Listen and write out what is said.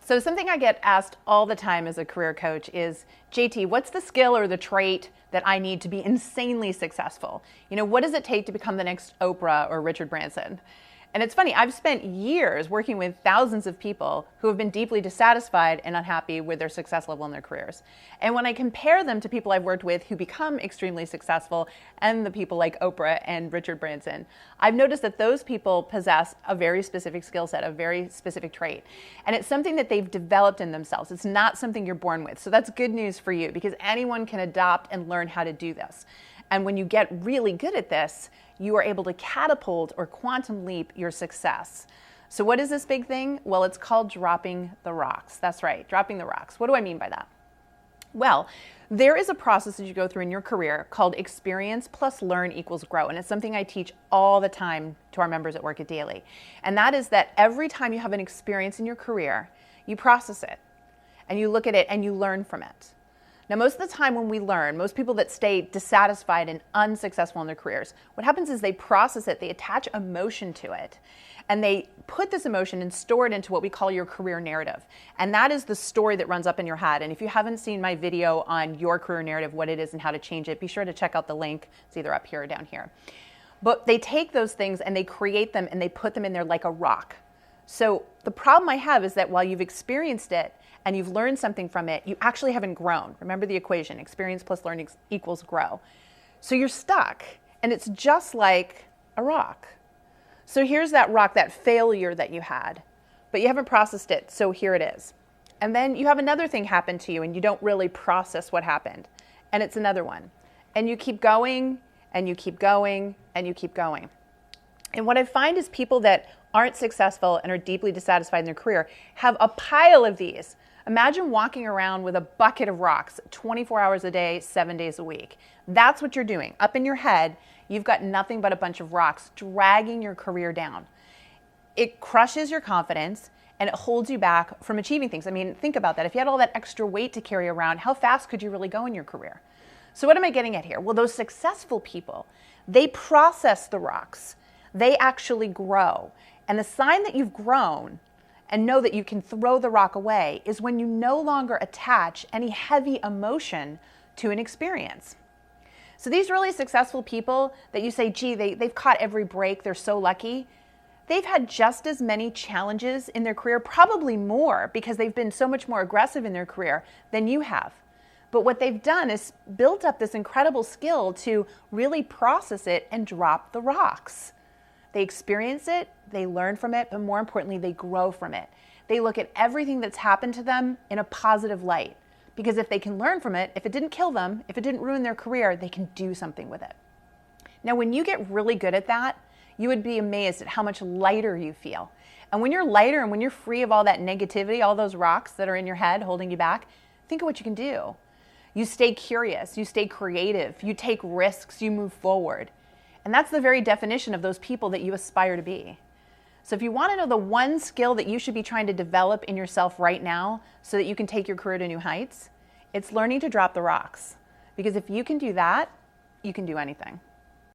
So something I get asked all the time as a career coach is, JT, what's the skill or the trait that I need to be insanely successful? What does it take to become the next Oprah or Richard Branson? And it's funny, I've spent years working with thousands of people who have been deeply dissatisfied and unhappy with their success level in their careers. And when I compare them to people I've worked with who become extremely successful and the people like Oprah and Richard Branson, I've noticed that those people possess a very specific skill set, a very specific trait. And it's something that they've developed in themselves. It's not something you're born with. So that's good news for you because anyone can adopt and learn how to do this. And when you get really good at this, you are able to catapult or quantum leap your success. So what is this big thing? Well, it's called dropping the rocks. That's right, dropping the rocks. What do I mean by that? Well, there is a process that you go through in your career called experience plus learn equals grow. And it's something I teach all the time to our members at Work It Daily. And that is that every time you have an experience in your career, you process it and you look at it and you learn from it. Now, most of the time when we learn, most people that stay dissatisfied and unsuccessful in their careers, what happens is they process it, they attach emotion to it, and they put this emotion and store it into what we call your career narrative. And that is the story that runs up in your head. And if you haven't seen my video on your career narrative, what it is and how to change it, be sure to check out the link. It's either up here or down here. But they take those things and they create them and they put them in there like a rock. So the problem I have is that while you've experienced it, and you've learned something from it, you actually haven't grown. Remember the equation, experience plus learning equals grow. So you're stuck, and it's just like a rock. So here's that rock, that failure that you had, but you haven't processed it, so here it is. And then you have another thing happen to you, and you don't really process what happened, and it's another one. And you keep going, and you keep going, and you keep going. And what I find is people that aren't successful and are deeply dissatisfied in their career have a pile of these. Imagine walking around with a bucket of rocks 24 hours a day, 7 days a week. That's what you're doing. Up in your head, you've got nothing but a bunch of rocks dragging your career down. It crushes your confidence and it holds you back from achieving things. I mean, think about that. If you had all that extra weight to carry around, how fast could you really go in your career? So what am I getting at here? Well, those successful people, they process the rocks. They actually grow. And the sign that you've grown and know that you can throw the rock away is when you no longer attach any heavy emotion to an experience. So these really successful people that you say, gee, they've caught every break, they're so lucky, they've had just as many challenges in their career, probably more because they've been so much more aggressive in their career than you have. But what they've done is built up this incredible skill to really process it and drop the rocks. They experience it, they learn from it, but more importantly, they grow from it. They look at everything that's happened to them in a positive light. Because if they can learn from it, if it didn't kill them, if it didn't ruin their career, they can do something with it. Now, when you get really good at that, you would be amazed at how much lighter you feel. And when you're lighter and when you're free of all that negativity, all those rocks that are in your head holding you back, think of what you can do. You stay curious, you stay creative, you take risks, you move forward. And that's the very definition of those people that you aspire to be. So if you want to know the one skill that you should be trying to develop in yourself right now so that you can take your career to new heights, it's learning to drop the rocks. Because if you can do that, you can do anything.